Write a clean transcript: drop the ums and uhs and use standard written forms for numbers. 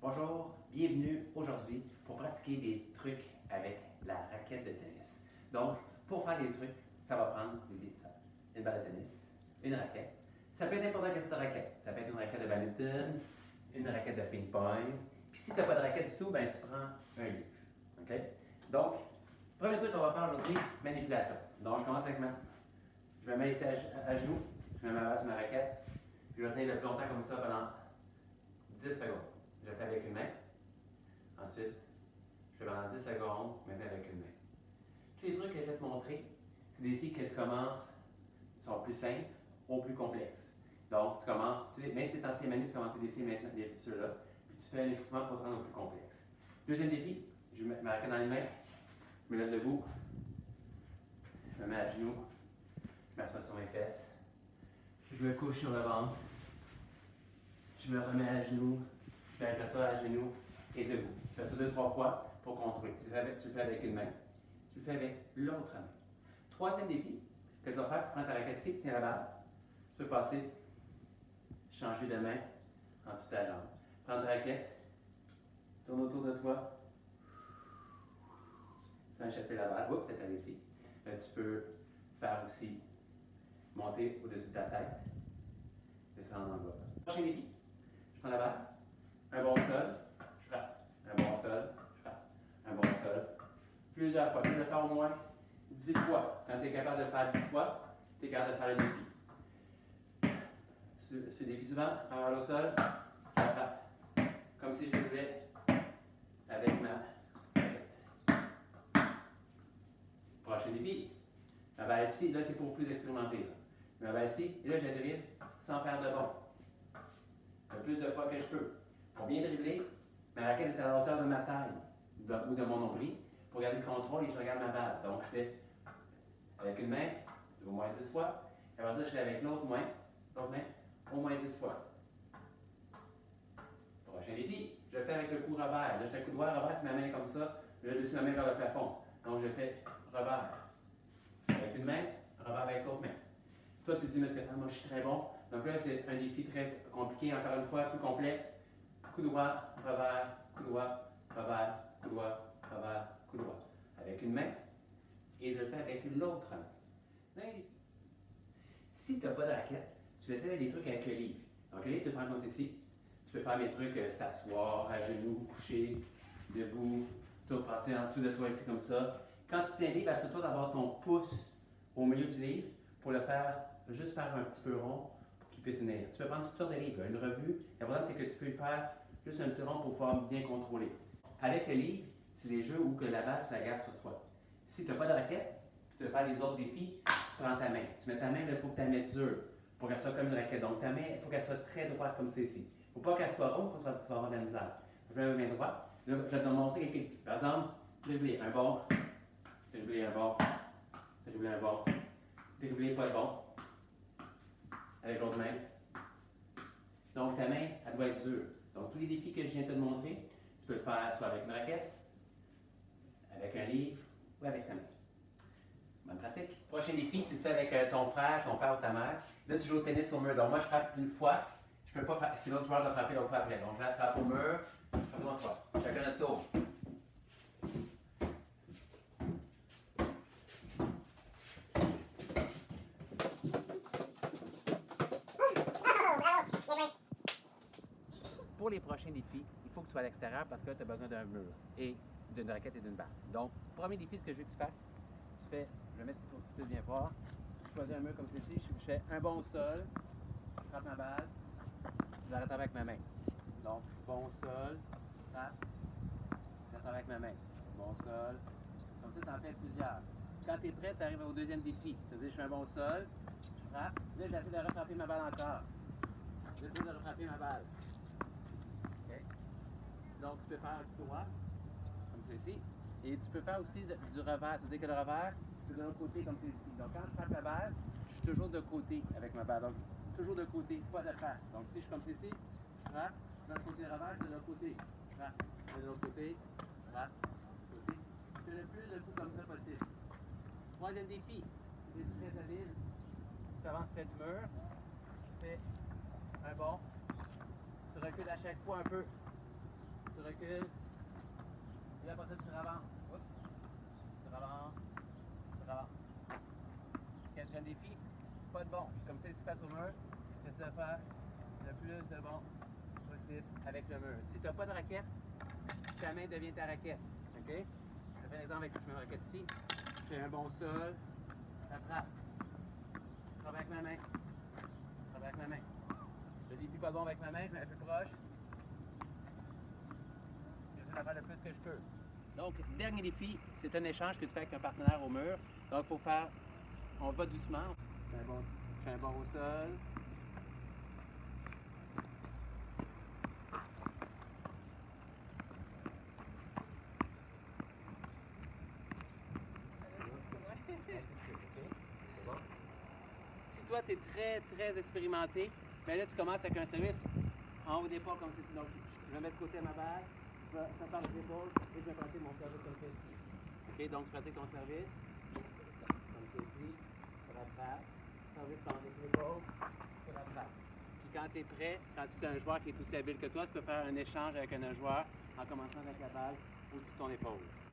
Bonjour, bienvenue aujourd'hui pour pratiquer des trucs avec la raquette de tennis. Donc, pour faire des trucs, ça va prendre une balle de tennis, une raquette. Ça peut être n'importe quelle sorte de raquette. Ça peut être une raquette de badminton, une raquette de ping-pong. Puis si tu n'as pas de raquette du tout, ben, tu prends un livre. OK? Donc, premier truc qu'on va faire aujourd'hui, manipulation. Donc, je commence avec Je me mets ici à genoux, je mets ma balle sur ma raquette, puis je vais tenir le plus longtemps comme ça pendant 10 secondes. Je le fais avec une main. Ensuite, je fais pendant 10 secondes, maintenant avec une main. Tous les trucs que je vais te montrer, c'est des défis que tu commences, sont plus simples ou plus complexes. Donc, tu commences, même si tu es ancien manu, tu commences tes défis maintenant, ceux-là, puis tu fais un échauffement pour te rendre au plus complexe. Deuxième défi, je mets ma raquette dans les mains, je me lève debout, je me mets à genoux, je m'assois sur mes fesses, je me couche sur le ventre, je me remets à genoux, je m'assois à genoux et debout. Tu fais ça 2-3 fois pour contrôler. Tu le fais avec une main, tu le fais avec l'autre main. Troisième défi que tu vas faire, tu prends ta raquette ici, tu tiens la balle, tu peux passer, changer de main en dessous de ta jambe. Prends ta raquette, tourne autour de toi, sans échapper la balle. Oups, c'est allé ici. Tu peux faire aussi monter au-dessus de ta tête, descendre en bas. Prochain défi, je prends la balle, un bon sol, je frappe, un bon sol, je frappe, un bon sol. Plusieurs fois, tu peux le faire au moins 10 fois. Quand tu es capable de le faire 10 fois, tu es capable de faire le défi. Ce défi suivant, prends le sol, je frappe, comme si je jouais avec ma raquette. Prochain défi, ma balle ici, là c'est pour plus expérimenter. Ma balle ici, et là je la dribble sans faire de bond. Le plus de fois que je peux. Pour bien dribbler, ma raquette est à la hauteur de ma taille ou de mon nombril. Pour garder le contrôle, et je regarde ma balle. Donc, je fais avec une main, au moins 10 fois. Et après ça, je fais avec l'autre main, au moins 10 fois. Prochain défi, je le fais avec le coup revers. Là, je fais le coup droit, revers, c'est ma main comme ça. Là, dessus ma main vers le plafond. Donc, je fais revers. Avec une main, revers avec l'autre main. Toi, tu te dis, monsieur, moi, je suis très bon. Donc là, c'est un défi très compliqué, encore une fois, plus complexe. Coup droit, revers, coup droit, revers, coup droit, revers, coup droit. Avec une main, et je le fais avec l'autre main. Si tu n'as pas de raquette, tu vas essayer des trucs avec le livre. Donc, le livre, tu le prends comme ceci. Tu peux faire mes trucs, s'asseoir, à genoux, coucher, debout, tout passer en dessous de toi ici comme ça. Quand tu tiens le livre, assure-toi d'avoir ton pouce au milieu du livre pour le faire, juste faire un petit peu rond pour qu'il puisse venir. Tu peux prendre toutes sortes de livres, une revue. L'important, c'est que tu peux le faire juste un petit rond pour pouvoir bien contrôler. Avec le livre, c'est les jeux où que la balle, tu la gardes sur toi. Si tu n'as pas de raquette, tu veux faire les autres défis, tu prends ta main. Tu mets ta main, il faut que tu la mettes dure pour qu'elle soit comme une raquette. Donc ta main, il faut qu'elle soit très droite comme celle-ci. Il ne faut pas qu'elle soit ronde, tu vas avoir de la misère. Je mets ma main droite. Là, je vais te montrer quelques défis. Par exemple, dribbler un bon, dribbler un bon, dribbler un bon, dribbler pas de bon, avec l'autre main. Donc ta main, elle doit être dure. Donc tous les défis que je viens de te montrer, tu peux le faire soit avec une raquette, avec un livre ou avec ta main. Bonne pratique. Prochain défi, tu le fais avec ton frère, ton père ou ta mère. Là, tu joues au tennis au mur. Donc, moi, je frappe une fois. Je ne peux pas frapper. Si l'autre joueur doit frapper l'autre fois après. Donc, je frappe au mur. Frappe une fois. Chacun notre tour. Pour les prochains défis, il faut que tu sois à l'extérieur parce que là, tu as besoin d'un mur et d'une raquette et d'une balle. Donc, premier défi, ce que je veux que tu fasses, tu fais, je vais mettre ici pour que tu puisses bien voir. Je choisis un mur comme ceci, je fais un bon sol, je frappe ma balle, je la rattrape avec ma main. Donc, bon sol, frappe, je rattrape avec ma main. Bon sol, comme ça, tu en fais plusieurs. Quand tu es prêt, tu arrives au deuxième défi. C'est-à-dire, je fais un bon sol, je frappe, là, j'essaie de rattraper ma balle encore. J'essaie de rattraper ma balle. OK? Donc, tu peux faire un coup droit, comme ceci. Et tu peux faire aussi du revers, c'est-à-dire que le revers, tu peux de l'autre côté comme ceci. Donc, quand je frappe la balle, je suis toujours de côté avec ma balle. Donc, toujours de côté, pas de face. Donc, si je suis comme ceci, je frappe, de l'autre côté revers, de l'autre côté, je frappe, de l'autre côté, je frappe, de l'autre côté. Je fais le plus de coups comme ça possible. Troisième défi, si tu es très habile, tu avances près du mur, tu fais un bond, tu recules à chaque fois un peu recules. Et après ça, tu ravances. Oups. Tu ravances. Tu ravances. Quatrième défi, pas de bon. Comme ça, si tu passes au mur, essaie de faire le plus de bon possible avec le mur. Si tu n'as pas de raquette, ta main devient ta raquette. OK? Je fais un exemple avec je mets une raquette ici. Je fais un bon sol. Ça frappe. Je travaille avec ma main. Je travaille avec ma main. Le défi pas bon avec ma main, je mets un peu proche. J'essaie de faire le plus que je peux. Donc, dernier défi, c'est un échange que tu fais avec un partenaire au mur. Donc, il faut faire, on va doucement. Je fais un bon au sol. Si toi, tu es très expérimenté, bien là, tu commences avec un service en haut d'épaule comme ceci. Donc, je vais mettre de côté ma balle, je vais faire les épaules et je vais pratiquer mon service comme ceci. OK, donc tu pratiques ton service comme ceci, tu rattrapes, service par les épaules, tu rattrapes. Puis quand tu es prêt, quand tu es un joueur qui est aussi habile que toi, tu peux faire un échange avec un joueur en commençant avec la balle au-dessus de ton épaule.